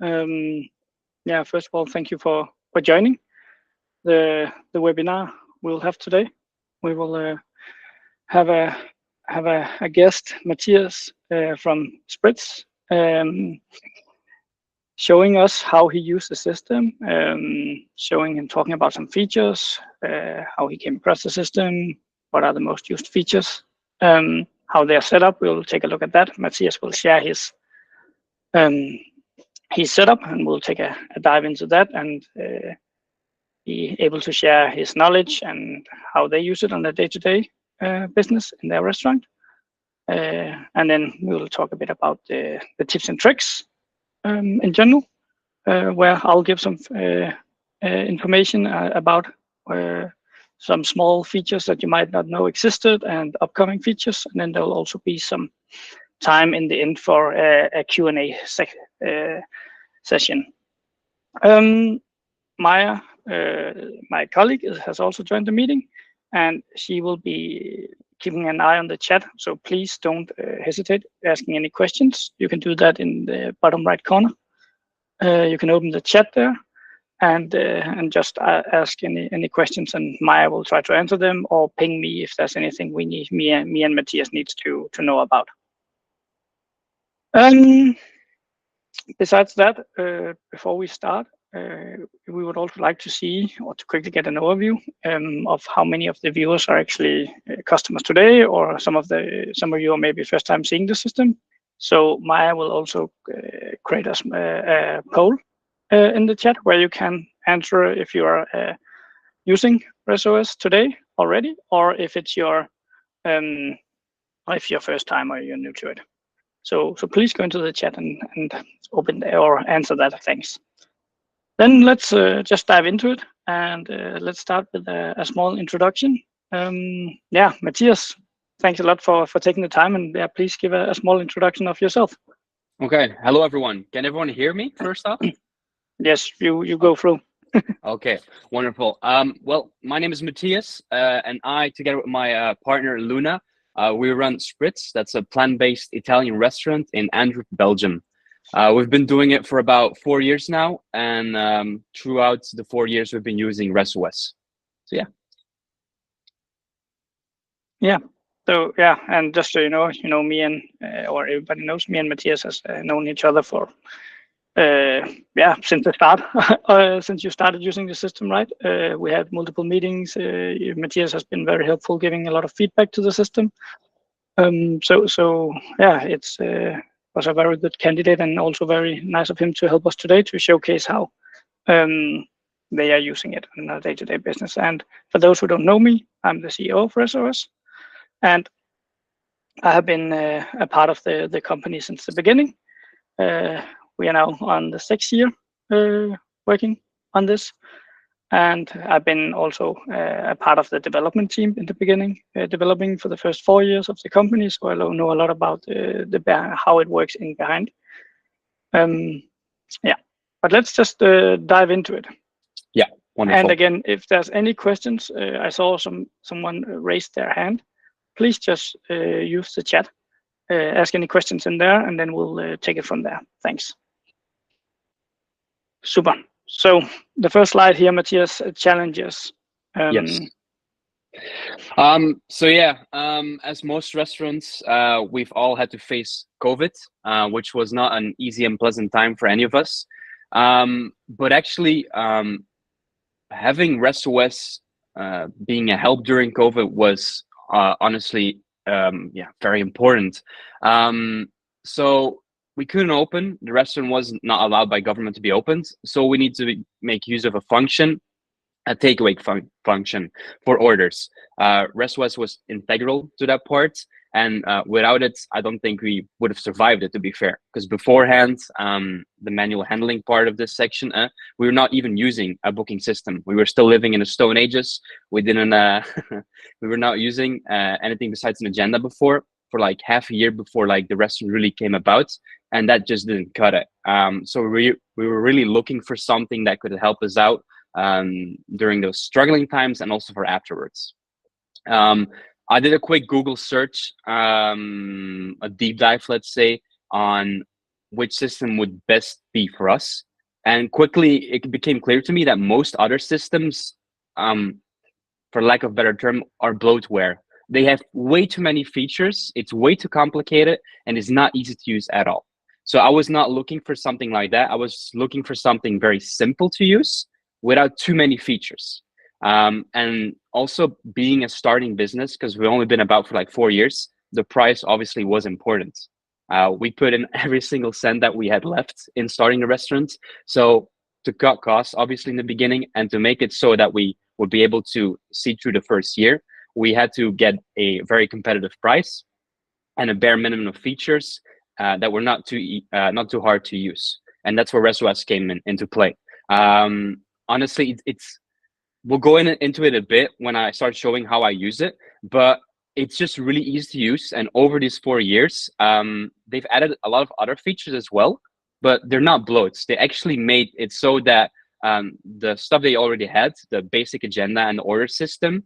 Yeah, first of all, thank you for joining the webinar we'll have today. We will have a guest, Matthias from Spritz, showing us how he used the system, showing and talking about some features, how he came across the system, what are the most used features, how they are set up. We'll take a look at that. Matthias will share his setup, and we'll take a dive into that and be able to share his knowledge and how they use it on a day-to-day business in their restaurant. And then we will talk a bit about the tips and tricks in general, where I'll give some information about some small features that you might not know existed and upcoming features. And then there will also be some time in the end for a Q&A session. Maya, my colleague, has also joined the meeting, and she will be keeping an eye on the chat. So please don't hesitate asking any questions. You can do that in the bottom right corner. You can open the chat there and just ask any questions, and Maya will try to answer them, or ping me if there's anything we need, me and Matthias needs to know about. Besides that, before we start, we would also like to see, or to quickly get an overview of how many of the viewers are actually customers today, or some of you are maybe first time seeing the system. So Maya will also create a poll in the chat where you can answer if you are using resOS today already, or if it's your first time or you're new to it. So please go into the chat and open or answer that. Thanks. Then let's just dive into it, and let's start with a small introduction. Yeah, Matias, thanks a lot for taking the time, and yeah, please give a small introduction of yourself. Okay, hello everyone. Can everyone hear me first off? Yes, you go through. Okay, wonderful. Well, my name is Matias, and I, together with my partner Luna, we run Spritz. That's a plant-based Italian restaurant in Antwerp, Belgium. We've been doing it for about 4 years now, and throughout the 4 years, we've been using resOS. So yeah. Yeah. So yeah, and just so you know me and or everybody knows, me and Matthias has known each other for since the start. Since you started using the system, right? We had multiple meetings. Matthias has been very helpful, giving a lot of feedback to the system. So yeah, it's was a very good candidate, and also very nice of him to help us today to showcase how they are using it in our day-to-day business. And for those who don't know me, I'm the CEO of resOS, and I have been a part of the company since the beginning. We are now on the 6th year working on this, and I've been also a part of the development team in the beginning, developing for the first 4 years of the company. So I know a lot about how it works in behind. Yeah, but let's just dive into it. Yeah, wonderful. And again, if there's any questions, I saw someone raised their hand. Please just use the chat, ask any questions in there, and then we'll take it from there. Thanks. Super. So the first slide here, Matthias, challenges. Yes. So yeah, as most restaurants, we've all had to face COVID, which was not an easy and pleasant time for any of us. But actually, having resOS being a help during COVID was honestly, very important. So we couldn't open. The restaurant was not allowed by government to be opened. So we need to make use of a function, a takeaway function for orders. resOS was integral to that part. And without it, I don't think we would have survived it, to be fair. Because beforehand, the manual handling part of this section, we were not even using a booking system. We were still living in the Stone Ages. We didn't. We were not using anything besides an agenda before, for like half a year before like the restaurant really came about, and that just didn't cut it. So we were really looking for something that could help us out during those struggling times, and also for afterwards. I did a quick Google search, a deep dive, let's say, on which system would best be for us. And quickly, it became clear to me that most other systems, for lack of a better term, are bloatware. They have way too many features. It's way too complicated, and it's not easy to use at all. So I was not looking for something like that. I was looking for something very simple to use without too many features. And also being a starting business, because we've only been about for like 4 years, the price obviously was important. We put in every single cent that we had left in starting the restaurant. So to cut costs, obviously in the beginning, and to make it so that we would be able to see through the first year, we had to get a very competitive price and a bare minimum of features that were not too hard to use. And that's where resOS came into play. Honestly, we'll go into it a bit when I start showing how I use it, but it's just really easy to use. And over these 4 years, they've added a lot of other features as well, but they're not bloats. They actually made it so that the stuff they already had, the basic agenda and the order system,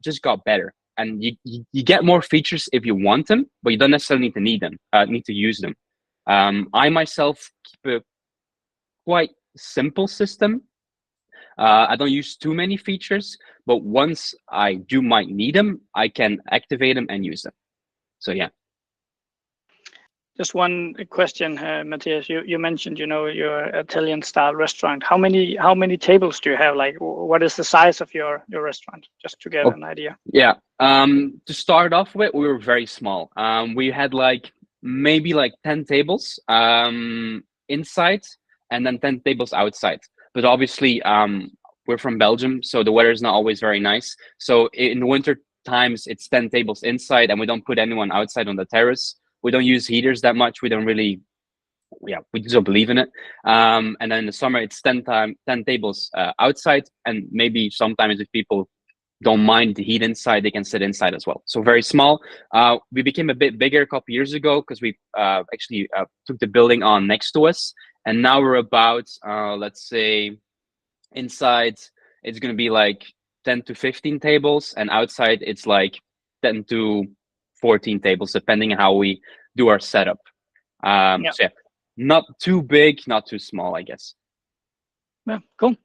just got better. And you get more features if you want them, but you don't necessarily need to use them. I myself keep a quite simple system. I don't use too many features, but once I might need them, I can activate them and use them. So yeah. Just one question, Matias. You mentioned, your Italian style restaurant. How many tables do you have? Like, what is the size of your restaurant? Just to get an idea. Yeah. To start off with, we were very small. We had maybe 10 tables inside, and then 10 tables outside. But obviously, we're from Belgium, so the weather is not always very nice. So in the winter times, it's 10 tables inside, and we don't put anyone outside on the terrace. We don't use heaters that much. We don't really, we just don't believe in it. And then in the summer, it's 10 tables outside, and maybe sometimes if people don't mind the heat inside, they can sit inside as well. So very small. We became a bit bigger a couple years ago because we actually took the building on next to us, and now we're about, let's say, inside it's going to be 10 to 15 tables, and outside it's 10 to 14 tables, depending on how we do our setup. So yeah, not too big, not too small, I guess. Yeah, cool.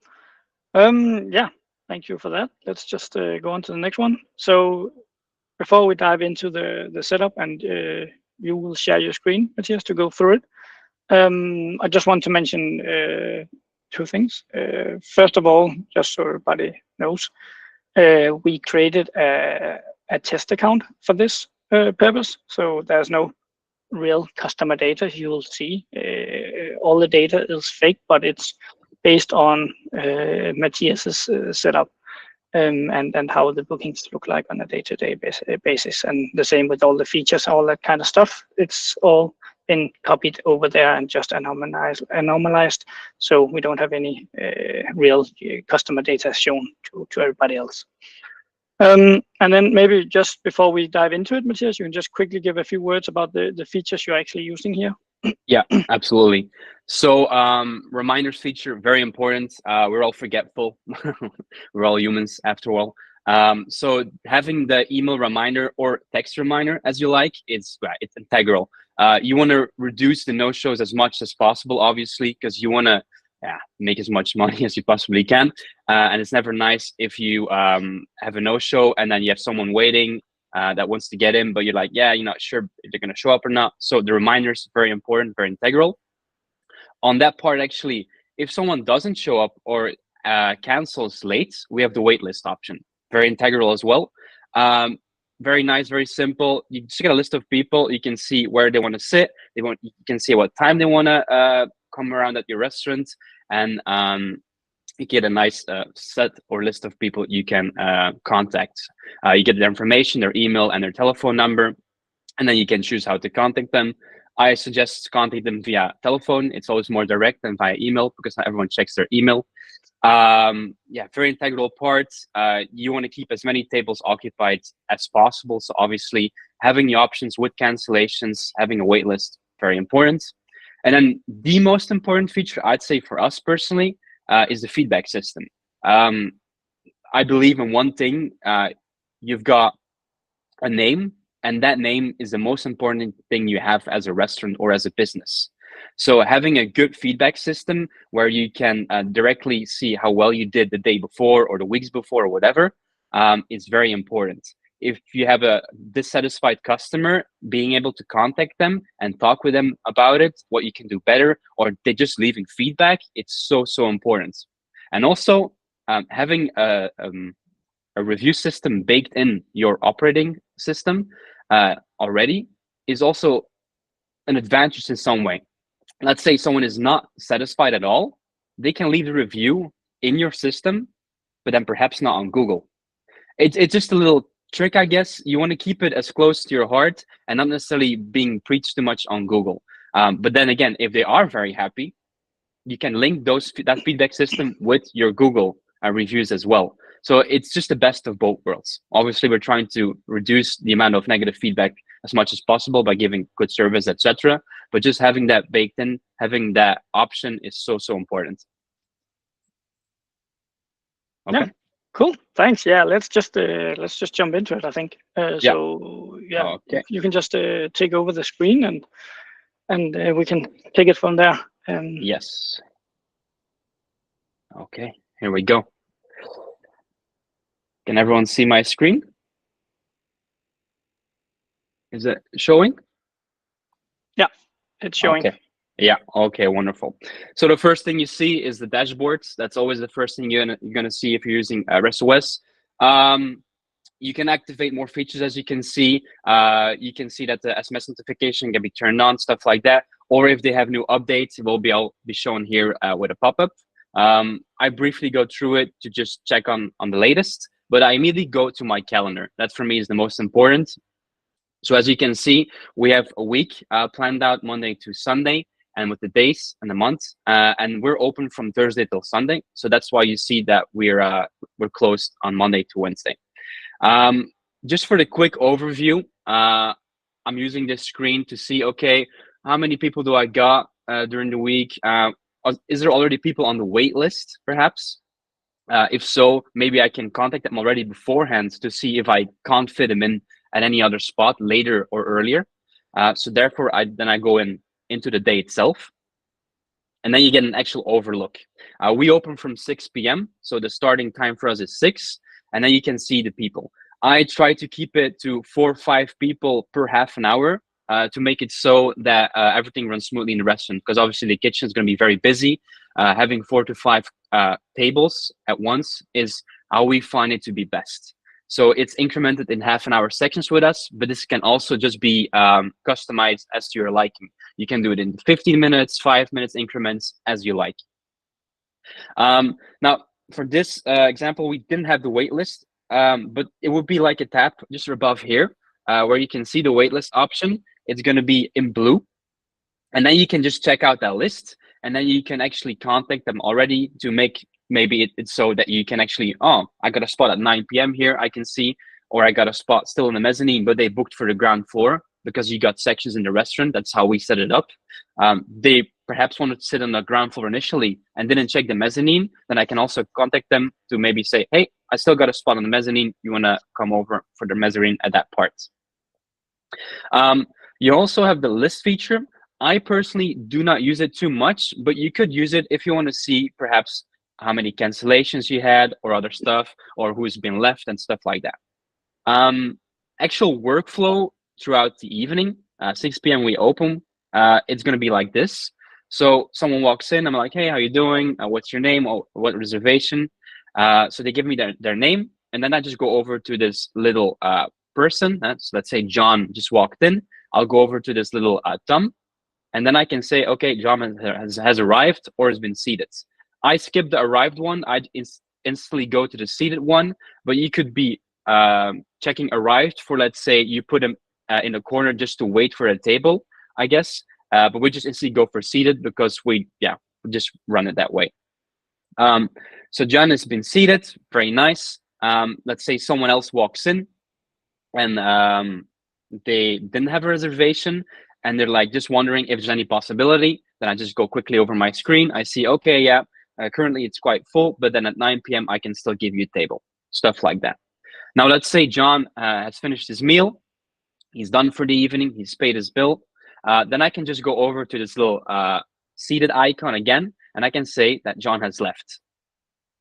Yeah, thank you for that. Let's just go on to the next one. So before we dive into the setup, and you will share your screen, Matias, to go through it. I just want to mention 2 things. First of all, just so everybody knows, we created a test account for this purpose. So there's no real customer data. You will see all the data is fake, but it's based on Matias's setup and how the bookings look like on a day-to-day basis. And the same with all the features, all that kind of stuff. It's all been copied over there and just anomalized, so we don't have any real customer data shown to everybody else. And then maybe just before we dive into it, Matias, you can just quickly give a few words about the features you're actually using here. Yeah, absolutely. So reminders feature, very important. We're all forgetful. We're all humans after all. So having the email reminder or text reminder, as you like, it's integral. You want to reduce the no-shows as much as possible, obviously, because you want to make as much money as you possibly can. And it's never nice if you have a no-show and then you have someone waiting that wants to get in, but you're like, yeah, you're not sure if they're going to show up or not. So the reminders, very important, very integral. On that part, actually, if someone doesn't show up or cancels late, we have the waitlist option. Very integral as well. Very nice, very simple. You just get a list of people. You can see where they want to sit. You can see what time they want to come around at your restaurant, and you get a nice set or list of people you can contact. You get their information, their email, and their telephone number, and then you can choose how to contact them. I suggest contact them via telephone. It's always more direct than via email because not everyone checks their email. Very integral part. You want to keep as many tables occupied as possible. So obviously having the options with cancellations, having a wait list, very important. And then the most important feature, I'd say for us personally, is the feedback system. I believe in one thing. You've got a name, and that name is the most important thing you have as a restaurant or as a business. So having a good feedback system where you can directly see how well you did the day before or the weeks before or whatever is very important. If you have a dissatisfied customer, being able to contact them and talk with them about it, what you can do better, or they just leaving feedback, it's so important. And also having a review system baked in your operating system already is also an advantage in some way. Let's say someone is not satisfied at all, they can leave a review in your system, but then perhaps not on Google. It's just a little trick, I guess. You want to keep it as close to your heart and not necessarily being preached too much on Google. But then again, if they are very happy, you can link that feedback system with your Google reviews as well. So it's just the best of both worlds. Obviously, we're trying to reduce the amount of negative feedback as much as possible by giving good service, etc. But just having that baked in, having that option is so important. Okay. Yeah. Cool. Thanks. Yeah. Let's just jump into it, I think. So yeah, okay. you can just take over the screen and we can take it from there. Yes. Okay. Here we go. Can everyone see my screen? Is it showing? Yeah, it's showing. Okay. Yeah. Okay. Wonderful. So the first thing you see is the dashboards. That's always the first thing you're gonna see if you're using resOS. You can activate more features, as you can see. You can see that the SMS notification can be turned on, stuff like that. Or if they have new updates, it will be all be shown here with a pop-up. I briefly go through it to just check on the latest, but I immediately go to my calendar. That for me is the most important. So as you can see, we have a week planned out Monday to Sunday, and with the days and the months, and we're open from Thursday till Sunday. So that's why you see that we're closed on Monday to Wednesday. Just for the quick overview, I'm using this screen to see, okay, how many people do I got during the week? Is there already people on the wait list, perhaps? If so, maybe I can contact them already beforehand to see if I can't fit them in at any other spot later or earlier. So therefore, I go into the day itself, and then you get an actual overlook. We open from 6 p.m., so the starting time for us is 6, and then you can see the people. I try to keep it to 4 or 5 people per half an hour to make it so that everything runs smoothly in the restaurant, because obviously the kitchen is going to be very busy. Having 4 to 5 tables at once is how we find it to be best. So it's incremented in half an hour sections with us, but this can also just be customized as to your liking. You can do it in 15 minutes, 5 minutes increments, as you like. Now, for this example, we didn't have the wait list, but it would be like a tab just above here where you can see the wait list option. It's going to be in blue. And then you can just check out that list, and then you can actually contact them already to make maybe it's so that you can actually, oh, I got a spot at 9 p.m. here, I can see, or I got a spot still in the mezzanine, but they booked for the ground floor because you got sections in the restaurant. That's how we set it up. They perhaps wanted to sit on the ground floor initially and didn't check the mezzanine. Then I can also contact them to maybe say, hey, I still got a spot on the mezzanine. You want to come over for the mezzanine at that part. You also have the list feature. I personally do not use it too much, but you could use it if you want to see perhaps how many cancellations you had or other stuff, or who's been left and stuff like that. Actual workflow throughout the evening, 6 p.m. we open, it's going to be like this. So someone walks in, I'm like, hey, how you doing? What's your name? Or what reservation? So they give me their name, and then I just go over to this little person. So let's say John just walked in. I'll go over to this little thumb, and then I can say, okay, John has arrived or has been seated. I skip the arrived one. I'd instantly go to the seated one, but you could be checking arrived for, let's say, you put them in a corner just to wait for a table, I guess. But we just instantly go for seated because we just run it that way. So John has been seated, very nice. Let's say someone else walks in and they didn't have a reservation, and they're like just wondering if there's any possibility. Then I just go quickly over my screen. I see, okay, yeah, currently it's quite full, but then at 9 p.m. I can still give you a table, stuff like that. Now let's say John has finished his meal. He's done for the evening. He's paid his bill. then I can just go over to this little seated icon again, and I can say that John has left.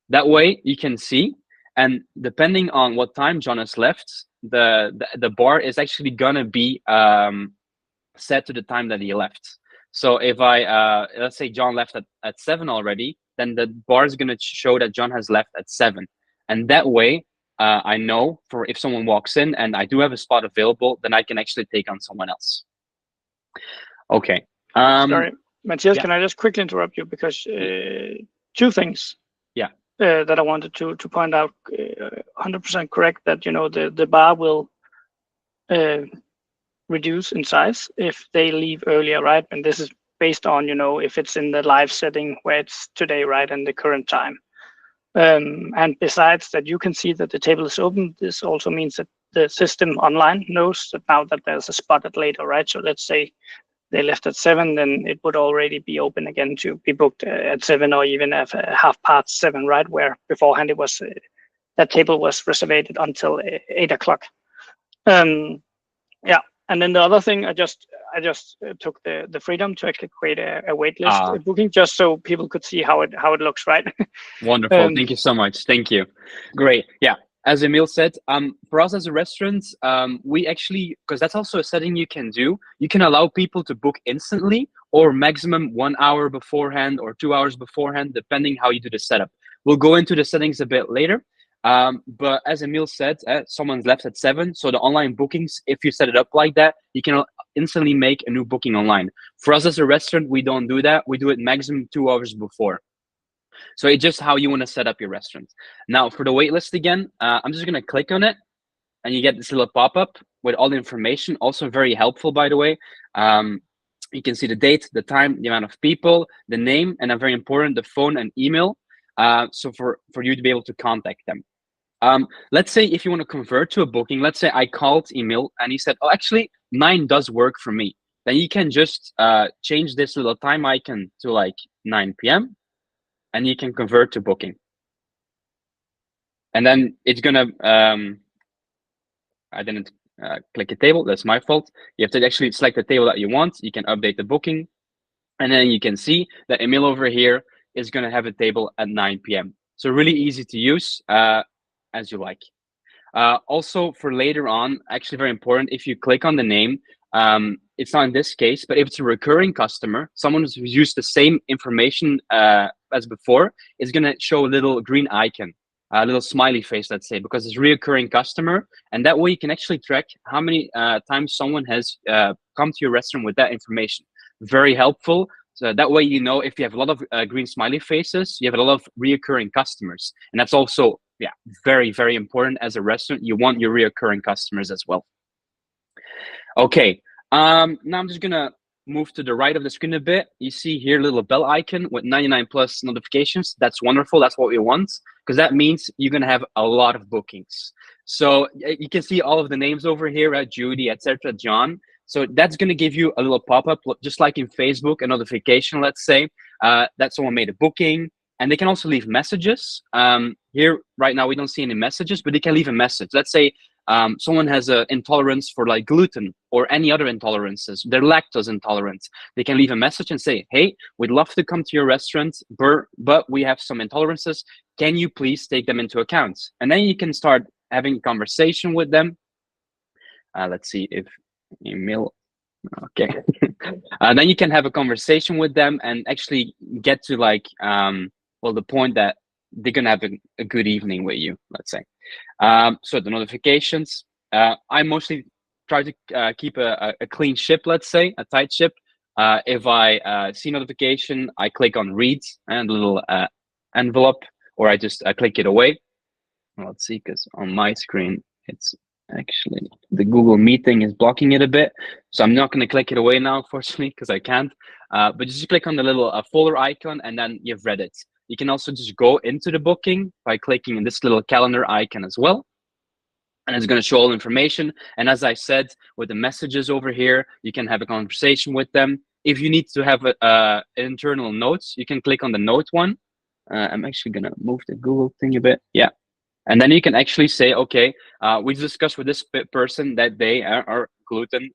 That way you can see, and depending on what time John has left, the bar is actually gonna be set to the time that he left. So if I let's say John left at 7 already, then the bar is gonna show that John has left at 7, and that way I know for if someone walks in and I do have a spot available, then I can actually take on someone else. Okay. Sorry, Matthias, yeah. can I just quickly interrupt you, because two things. Yeah. That I wanted to point out. 100% correct that the bar will reduce in size if they leave earlier, right? And this is based on if it's in the live setting where it's today, right, and the current time. And besides that, you can see that the table is open. This also means that the system online knows that now that there's a spot at later, right? So let's say they left at 7, then it would already be open again to be booked at 7, or even at 7:30, right? Where beforehand it was that table was reserved until 8 o'clock. Yeah, and then the other thing, I just took the freedom to actually create a wait list booking, just so people could see how it looks, right? Wonderful. Thank you so much. Thank you. Great. Yeah. As Emil said, for us as a restaurant, we actually, because that's also a setting you can do, you can allow people to book instantly or maximum 1 hour beforehand or 2 hours beforehand, depending how you do the setup. We'll go into the settings a bit later. But as Emil said, someone's left at 7. So the online bookings, if you set it up like that, you can instantly make a new booking online. For us as a restaurant, we don't do that. We do it maximum 2 hours before. So it's just how you want to set up your restaurant. Now for the waitlist again, I'm just going to click on it, and you get this little pop-up with all the information. Also very helpful, by the way. You can see the date, the time, the amount of people, the name, and very important, the phone and email. So for you to be able to contact them. Let's say if you want to convert to a booking, let's say I called Emil and he said, oh, actually 9 does work for me. Then you can just change this little time icon to like 9 p.m. and you can convert to booking. And then it's gonna, I didn't click a table, that's my fault. You have to actually select the table that you want. You can update the booking. And then you can see that Emil over here is gonna have a table at 9 p.m. So really easy to use as you like. Also for later on, actually very important, if you click on the name, it's not in this case, but if it's a recurring customer, someone who's used the same information as before, is going to show a little green icon, a little smiley face, let's say, because it's a reoccurring customer. And that way you can actually track how many times someone has come to your restaurant with that information. Very helpful. So that way, you know, if you have a lot of green smiley faces, you have a lot of reoccurring customers. And that's also, yeah, very, very important as a restaurant. You want your reoccurring customers as well. Okay, now I'm just gonna move to the right of the screen a bit. You see here a little bell icon with 99 plus notifications. That's wonderful. That's what we want, because that means you're gonna have a lot of bookings. So you can see all of the names over here, Judy, etc., John. So that's gonna give you a little pop-up, just like in Facebook, a notification, let's say, that someone made a booking. And they can also leave messages. Here, right now, we don't see any messages, but they can leave a message. Let's say someone has an intolerance for like gluten or any other intolerances. They're lactose intolerant. They can leave a message and say, hey, we'd love to come to your restaurant, but we have some intolerances. Can you please take them into account? And then you can start having a conversation with them. Let's see if Emil, okay. Then you can have a conversation with them and actually get to like, well, the point that they're gonna have a good evening with you, let's say. So the notifications, I mostly try to keep a clean ship, let's say, a tight ship. If I see notification, I click on read and a little envelope, or I just click it away. Let's see, because on my screen, it's actually, the Google Meeting is blocking it a bit. So I'm not gonna click it away now, unfortunately, because I can't. But just click on the little folder icon and then you've read it. You can also just go into the booking by clicking in this little calendar icon as well. And it's going to show all information. And as I said, with the messages over here, you can have a conversation with them. If you need to have internal notes, you can click on the note one. I'm actually going to move the Google thing a bit. Yeah. And then you can actually say, okay, we discussed with this person that they are gluten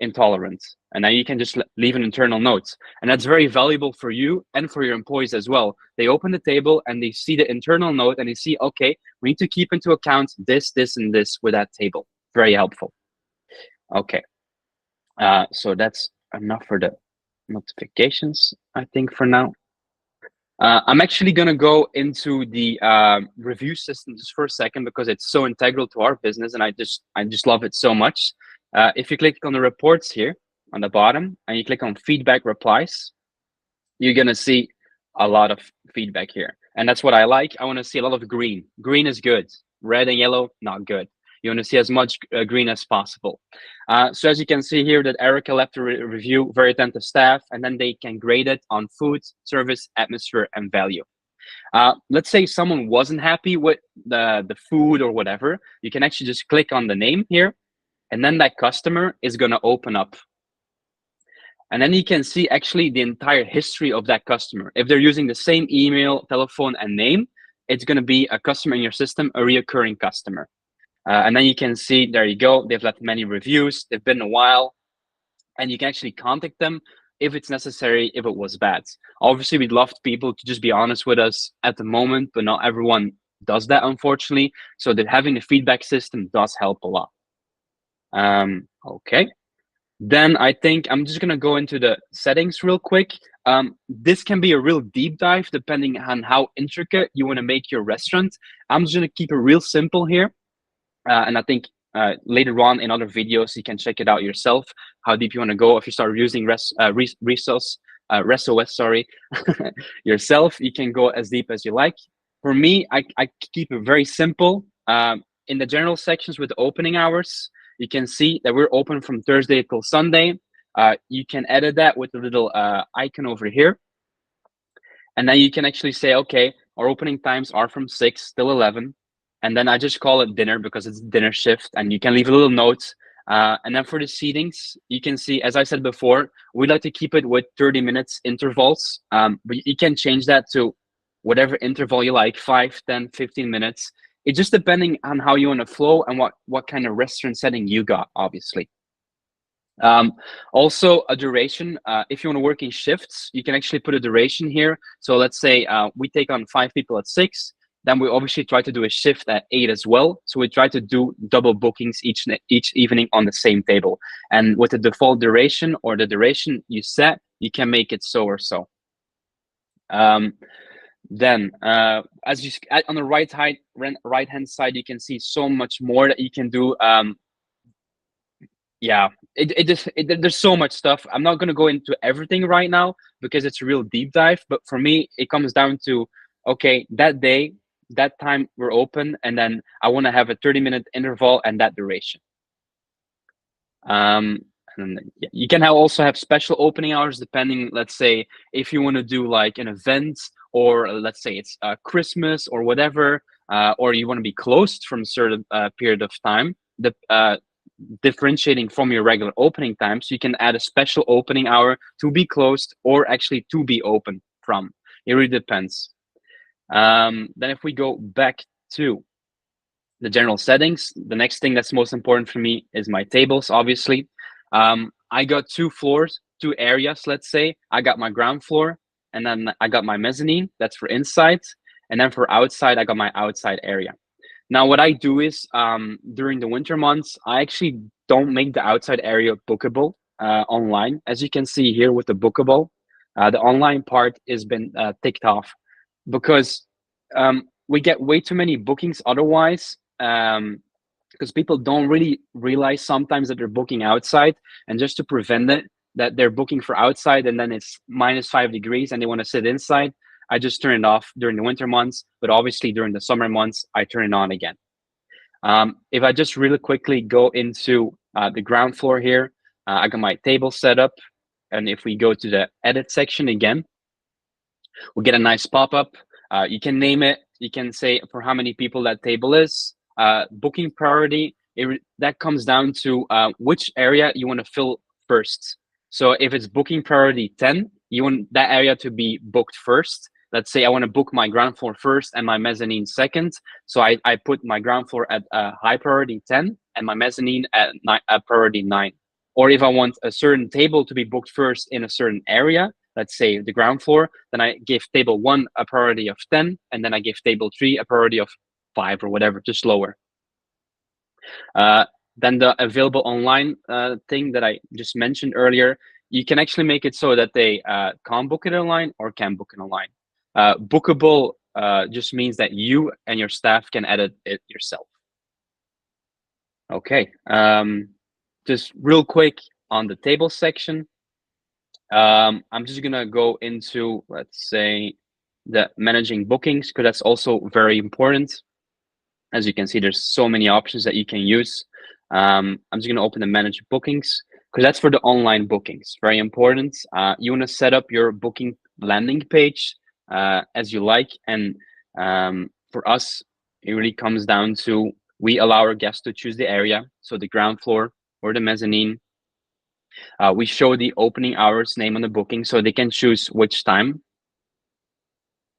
intolerant. And then you can just leave an internal note. And that's very valuable for you and for your employees as well. They open the table and they see the internal note and they see, okay, we need to keep into account this, this, and this with that table. Very helpful. Okay. So that's enough for the notifications, I think, for now. I'm actually going to go into the review system just for a second because it's so integral to our business, and I just love it so much. If you click on the reports here on the bottom and you click on feedback replies, you're going to see a lot of feedback here, and that's what I like. I want to see a lot of green. Green is good. Red and yellow, not good. You want to see as much green as possible. So as you can see here, that Erica left a review, very attentive staff, and then they can grade it on food, service, atmosphere, and value. Let's say someone wasn't happy with the food or whatever, you can actually just click on the name here, and then that customer is going to open up. And then you can see actually the entire history of that customer. If they're using the same email, telephone, and name, it's going to be a customer in your system, a reoccurring customer. And then you can see, there you go, they've left many reviews, they've been a while, and you can actually contact them if it's necessary, if it was bad. Obviously, we'd love people to just be honest with us at the moment, but not everyone does that, unfortunately. So that having a feedback system does help a lot. Okay. Then I think I'm just gonna go into the settings real quick. This can be a real deep dive depending on how intricate you wanna make your restaurant. I'm just gonna keep it real simple here. And I think later on in other videos, you can check it out yourself, how deep you want to go. If you start using resOS, yourself, you can go as deep as you like. For me, I keep it very simple. In the general sections with the opening hours, you can see that we're open from Thursday till Sunday. You can edit that with the little icon over here. And then you can actually say, okay, our opening times are from 6 till 11. And then I just call it dinner because it's dinner shift, and you can leave a little note. And then for the seatings, you can see, as I said before, we like to keep it with 30 minutes intervals. But you can change that to whatever interval you like, 5, 10, 15 minutes. It's just depending on how you want to flow and what kind of restaurant setting you got, obviously. Also a duration, if you want to work in shifts, you can actually put a duration here. So let's say we take on 5 people at 6. Then we obviously try to do a shift at 8 as well. So we try to do double bookings each evening on the same table. And with the default duration or the duration you set, you can make it so or so. Then as you on the right hand side, you can see so much more that you can do. Yeah, there's so much stuff. I'm not going to go into everything right now because it's a real deep dive. But for me, it comes down to, okay, that day, that time we're open, and then I want to have a 30-minute interval and that duration. And yeah, you can also have special opening hours depending, let's say, if you want to do like an event, or let's say it's Christmas or whatever, or you want to be closed from a certain period of time, differentiating from your regular opening time. So you can add a special opening hour to be closed or actually to be open from. It really depends. Then if we go back to the general settings, the next thing that's most important for me is my tables, obviously. I got 2 floors, 2 areas, let's say. I got my ground floor, and then I got my mezzanine, that's for inside. And then for outside, I got my outside area. Now, what I do is during the winter months, I actually don't make the outside area bookable online. As you can see here with the bookable, the online part has been ticked off, because we get way too many bookings otherwise, because people don't really realize sometimes that they're booking outside, and just to prevent it, that they're booking for outside and then it's -5 degrees and they want to sit inside, I just turn it off during the winter months, but obviously during the summer months, I turn it on again. If I just really quickly go into the ground floor here, I got my table set up, and if we go to the edit section again, we'll get a nice pop-up. You can name it. You can say for how many people that table is. Booking priority, that comes down to which area you want to fill first. So if it's booking priority 10, you want that area to be booked first. Let's say I want to book my ground floor first and my mezzanine second. So I put my ground floor at high priority 10 and my mezzanine at priority 9. Or if I want a certain table to be booked first in a certain area, let's say the ground floor, then I give table 1 a priority of 10, and then I give table 3 a priority of 5 or whatever, just lower. Then the available online thing that I just mentioned earlier, you can actually make it so that they can't book it online or can book it online. Bookable just means that you and your staff can edit it yourself. Okay, just real quick on the table section. I'm just gonna go into, let's say, the managing bookings, because that's also very important. As you can see, there's so many options that you can use. I'm just gonna open the manage bookings, because that's for the online bookings. Very important. You wanna set up your booking landing page as you like. And for us, it really comes down to, we allow our guests to choose the area, so the ground floor or the mezzanine. We show the opening hours name on the booking, so they can choose which time.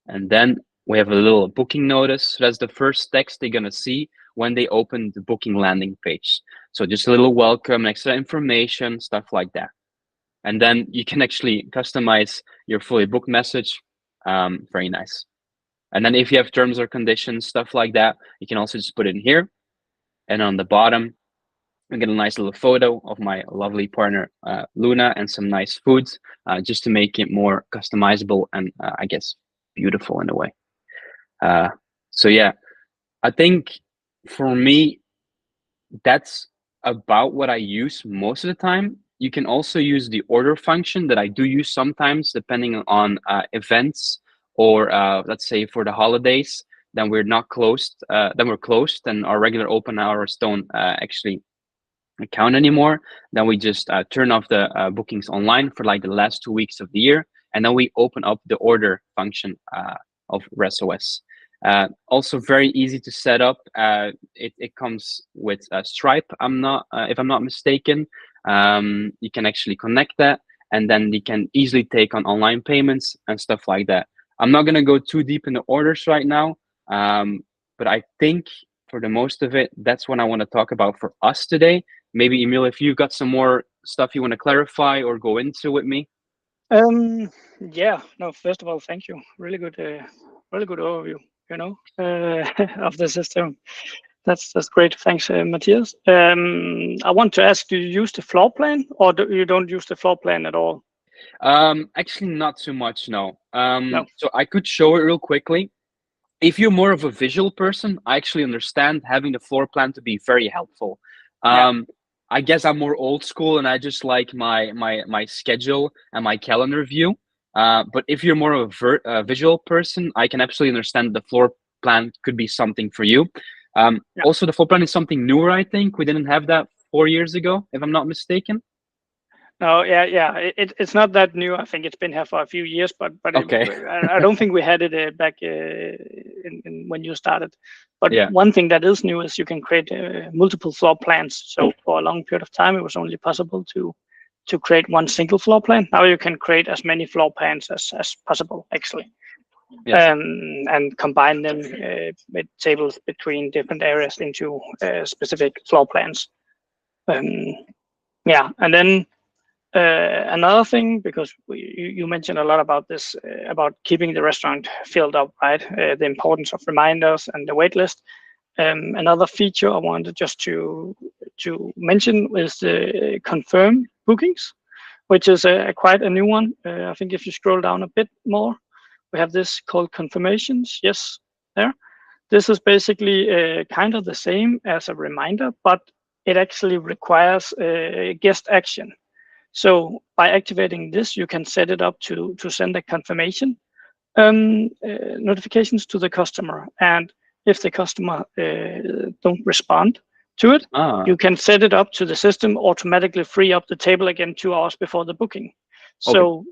And then we have a little booking notice. So that's the first text they're gonna see when they open the booking landing page. So just a little welcome, extra information, stuff like that. And then you can actually customize your fully booked message. Very nice. And then if you have terms or conditions, stuff like that, you can also just put it in here. And on the bottom, I get a nice little photo of my lovely partner, Luna, and some nice foods, just to make it more customizable and I guess beautiful in a way. So yeah, I think for me, that's about what I use most of the time. You can also use the order function that I do use sometimes, depending on events, or let's say for the holidays, then we're not closed, then we're closed and our regular open hours don't actually count anymore. Then we just turn off the bookings online for like the last 2 weeks of the year, and then we open up the order function of resOS. Also very easy to set up. It comes with Stripe. If I'm not mistaken. You can actually connect that, and then you can easily take on online payments and stuff like that. I'm not gonna go too deep in the orders right now, but I think for the most of it, that's what I want to talk about for us today. Maybe Emil, if you've got some more stuff you want to clarify or go into with me. Yeah, no, first of all, thank you. Really good overview, of the system. That's great. Thanks, Matias. I want to ask, do you use the floor plan, or you don't use the floor plan at all? Actually, not too much, no. No. So I could show it real quickly. If you're more of a visual person, I actually understand having the floor plan to be very helpful. I guess I'm more old school, and I just like my schedule and my calendar view. But if you're more of a visual person, I can absolutely understand the floor plan could be something for you. Also, the floor plan is something newer. I think we didn't have that 4 years ago, if I'm not mistaken. No, yeah. It's not that new. I think it's been here for a few years, but Okay. I don't think we had it back in when you started. But Yeah. one thing that is new is you can create multiple floor plans. So for a long period of time, it was only possible to create one single floor plan. Now you can create as many floor plans as possible, actually. Yes. And combine them with tables between different areas into specific floor plans. Yeah, and then another thing, because you mentioned a lot about this, about keeping the restaurant filled up, right? The importance of reminders and the wait list. Another feature I wanted just to mention is the confirm bookings, which is quite a new one. I think if you scroll down a bit more, we have this called confirmations. Yes, there. This is basically kind of the same as a reminder, but it actually requires guest action. So by activating this, you can set it up to send a confirmation notifications to the customer. And if the customer don't respond to it, you can set it up to the system automatically free up the table again 2 hours before the booking. So,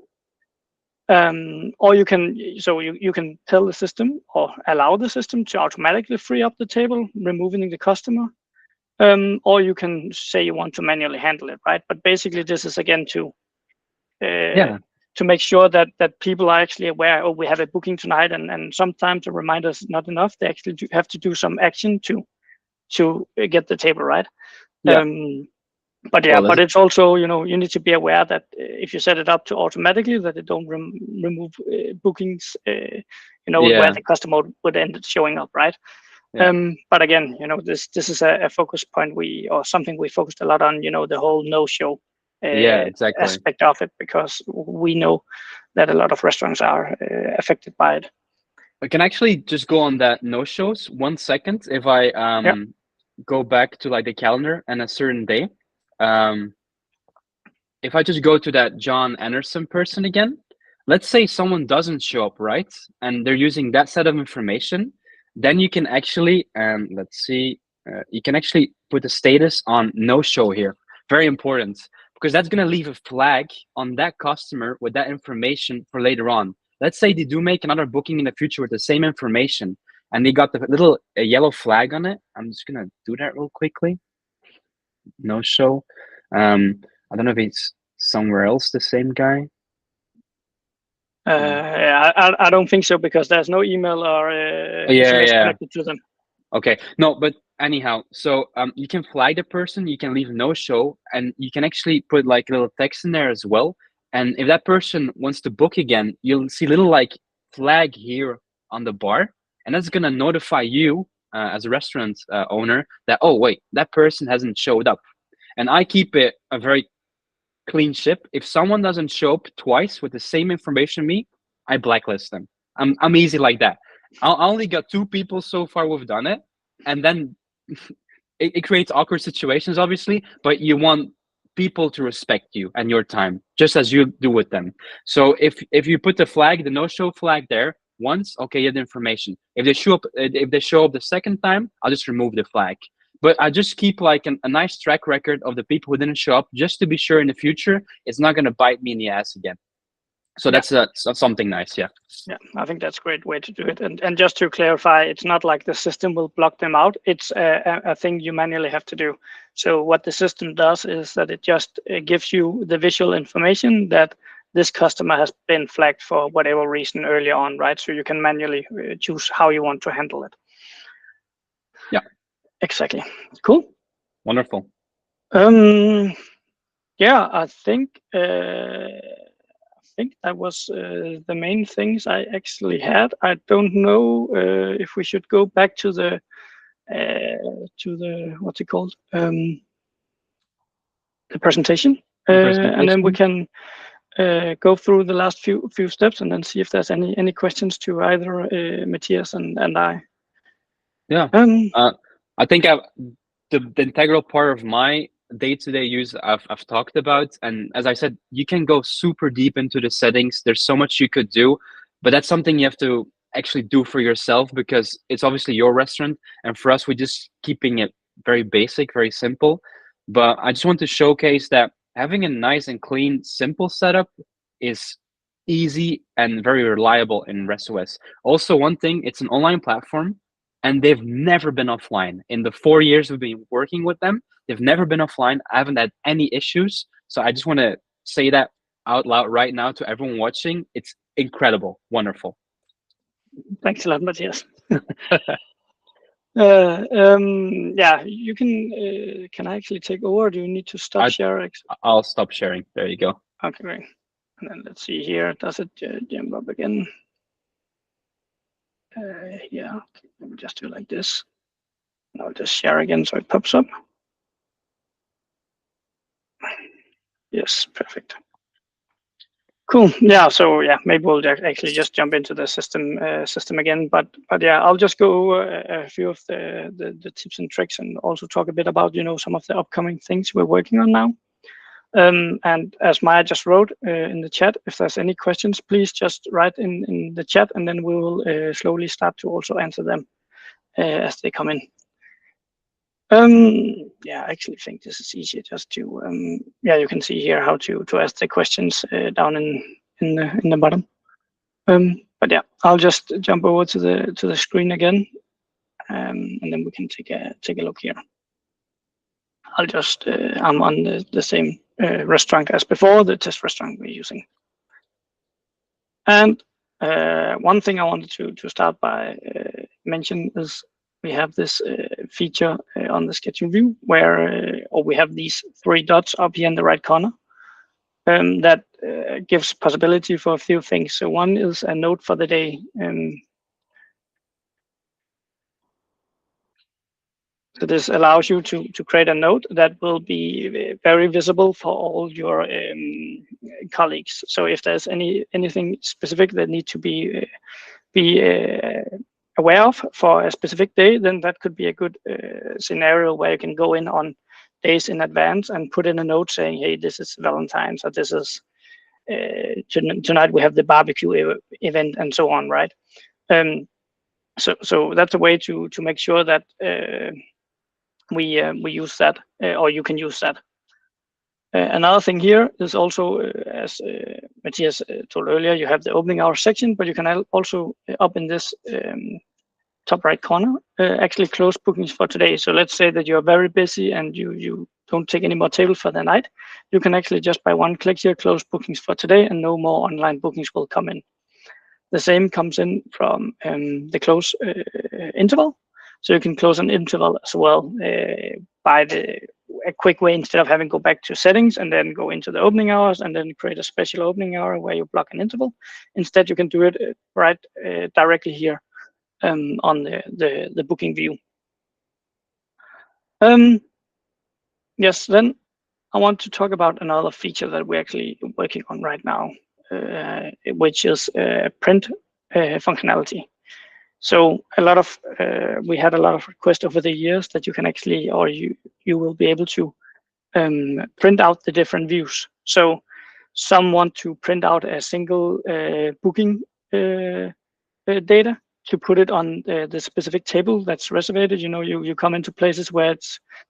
or you can tell the system or allow the system to automatically free up the table, removing the customer. Or you can say you want to manually handle it, right? But basically, this is again to make sure that people are actually aware. Oh, we have a booking tonight, and sometimes a reminder is not enough. They actually have to do some action to get the table right. But yeah, Well, but it's also, you need to be aware that if you set it up to automatically, that it don't remove bookings, where yeah, the customer would end up showing up, right? yeah, But again, this is a focus point or something we focused a lot on, the whole no-show yeah, exactly. aspect of it, because we know that a lot of restaurants are affected by it. I can actually just go on that no shows 1 second. If I Yeah. go back to like the calendar and a certain day, um, if I just go to that John Anderson person again, let's say someone doesn't show up, right? And they're using that set of information, then you can actually, let's see, you can actually put a status on no show here. Very important, because that's going to leave a flag on that customer with that information for later on. Let's say they do make another booking in the future with the same information and they got the little yellow flag on it. I'm just going to do that real quickly. No show. I don't know if it's somewhere else the same guy. I don't think so, because there's no email or SMS connected to them. Okay, no, but anyhow, so you can flag the person, you can leave no show, and you can actually put like a little text in there as well. And if that person wants to book again, you'll see little like flag here on the bar, and that's gonna notify you as a restaurant owner that, oh wait, that person hasn't showed up. And I keep it a very clean ship. If someone doesn't show up twice with the same information me, I blacklist them. I'm easy like that. I only got 2 people so far who've done it, and then it creates awkward situations, obviously. But you want people to respect you and your time, just as you do with them. So if you put the flag, the no-show flag there once, okay, you have the information. If they show up the second time, I'll just remove the flag. But I just keep like a nice track record of the people who didn't show up, just to be sure in the future it's not going to bite me in the ass again. So that's something nice. Yeah. Yeah, I think that's a great way to do it. And just to clarify, it's not like the system will block them out. It's a thing you manually have to do. So what the system does is that it just gives you the visual information that this customer has been flagged for whatever reason earlier on, right? So you can manually choose how you want to handle it. Yeah. Exactly. Cool. Wonderful. Yeah, I think that was the main things I actually had. I don't know if we should go back to the what's it called, the presentation, and then we can go through the last few steps and then see if there's any questions to either Matias and I. Yeah. I think the integral part of my day-to-day use I've talked about, and as I said, you can go super deep into the settings. There's so much you could do, but that's something you have to actually do for yourself, because it's obviously your restaurant, and for us we're just keeping it very basic, very simple. But I just want to showcase that having a nice and clean, simple setup is easy and very reliable in resOS. Also, one thing, it's an online platform, and they've never been offline. In the 4 years we've been working with them, they've never been offline. I haven't had any issues. So I just want to say that out loud right now to everyone watching. It's incredible, wonderful. Thanks a lot, Matias. Yeah, you can I actually take over? Do you need to stop sharing? I'll stop sharing. There you go. Okay, great. And then let's see here. Does it jump up again? Yeah, let me just do like this. And I'll just share again so it pops up. Yes, perfect. Cool. Yeah. So yeah, maybe we'll actually just jump into the system again. But yeah, I'll just go a few of the tips and tricks, and also talk a bit about some of the upcoming things we're working on now. And as Maya just wrote in the chat, if there's any questions, please just write in the chat, and then we will slowly start to also answer them as they come in. Yeah, I actually think this is easier just to yeah, you can see here how to ask the questions down in the bottom. But yeah, I'll just jump over to the screen again, and then we can take a look here. I'll just I'm on the same restaurant as before, the test restaurant we're using. And one thing I wanted to start by mention is we have this feature on the schedule view where, or we have these 3 dots up here in the right corner that gives possibility for a few things. So one is a note for the day. So this allows you to create a note that will be very visible for all your colleagues. So if there's anything specific that need to be aware of for a specific day, then that could be a good scenario where you can go in on days in advance and put in a note saying, hey, this is Valentine's, or this is tonight we have the barbecue event, and so on, right? So that's a way to make sure that we use that, or you can use that. Another thing here is also, as Matias told earlier, you have the opening hours section, but you can also up in this top right corner actually close bookings for today. So let's say that you're very busy and you don't take any more tables for the night. You can actually just by one click here close bookings for today, and no more online bookings will come in. The same comes in from the close interval. So you can close an interval as well by a quick way, instead of having to go back to settings and then go into the opening hours and then create a special opening hour where you block an interval. Instead, you can do it right directly here on the booking view. Yes, then I want to talk about another feature that we're actually working on right now, which is print functionality. So a lot of we had a lot of requests over the years that you can actually, or you will be able to print out the different views. So some want to print out a single booking data to put it on the specific table that's reserved. You know, you come into places where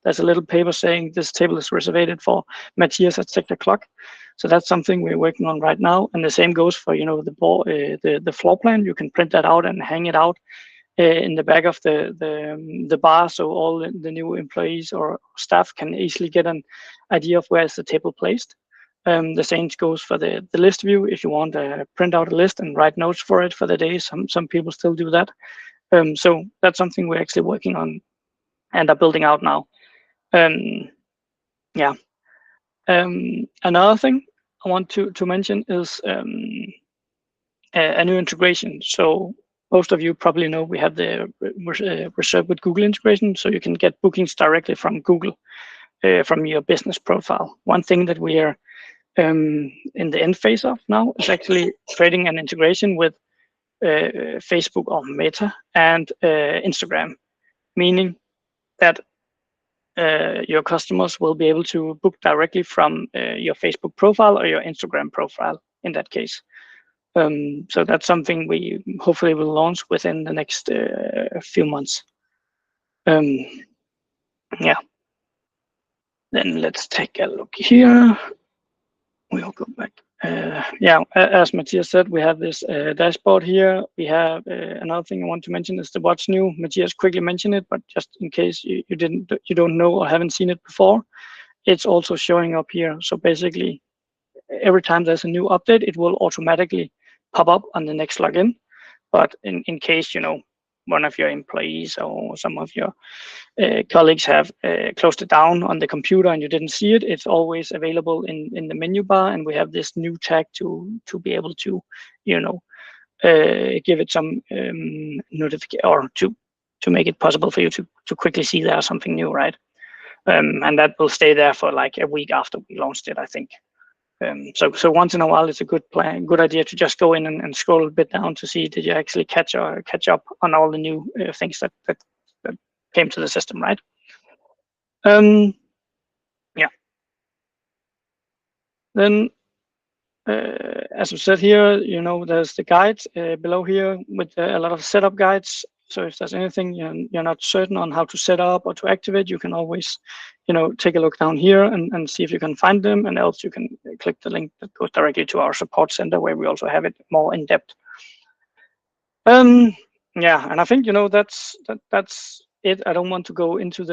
there's a little paper saying this table is reserved for Matias at 6 o'clock. So that's something we're working on right now. And the same goes for, you know, the floor plan. You can print that out and hang it out in the back of the bar, so all the new employees or staff can easily get an idea of where is the table placed. The same goes for the list view. If you want to print out a list and write notes for it for the day, some people still do that. So that's something we're actually working on and are building out now. Yeah. Another thing I want to mention is a new integration. So most of you probably know we have the Reserve with Google integration, so you can get bookings directly from Google from your business profile. One thing that we are in the end phase of now is actually creating an integration with Facebook or Meta and Instagram, meaning that your customers will be able to book directly from your Facebook profile or your Instagram profile in that case. So that's something we hopefully will launch within the next few months. Yeah. Then let's take a look here. We'll go back. Yeah, as Matias said, we have this dashboard here. We have another thing I want to mention is the what's new. Matias quickly mentioned it, but just in case you don't know or haven't seen it before, it's also showing up here. So basically, every time there's a new update, it will automatically pop up on the next login. But in case, you know, one of your employees or some of your colleagues have closed it down on the computer and you didn't see it, it's always available in the menu bar, and we have this new tag to be able to, you know, give it some notification, or to make it possible for you to quickly see there's something new, right? And that will stay there for like a week after we launched it, I think. So once in a while, it's a good idea to just go in and scroll a bit down to see, did you actually catch up on all the new things that came to the system, right? Yeah. Then, as I said here, you know, there's the guides below here with a lot of setup guides. So if there's anything you're not certain on how to set up or to activate, you can always, you know, take a look down here and see if you can find them, and else you can click the link that goes directly to our support center, where we also have it more in depth. Yeah, and I think, you know, that's it. I don't want to go into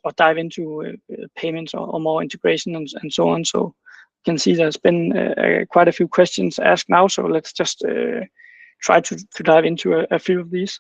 or dive into payments or more integration and so on. So you can see there's been quite a few questions asked now. So let's just try to dive into a few of these.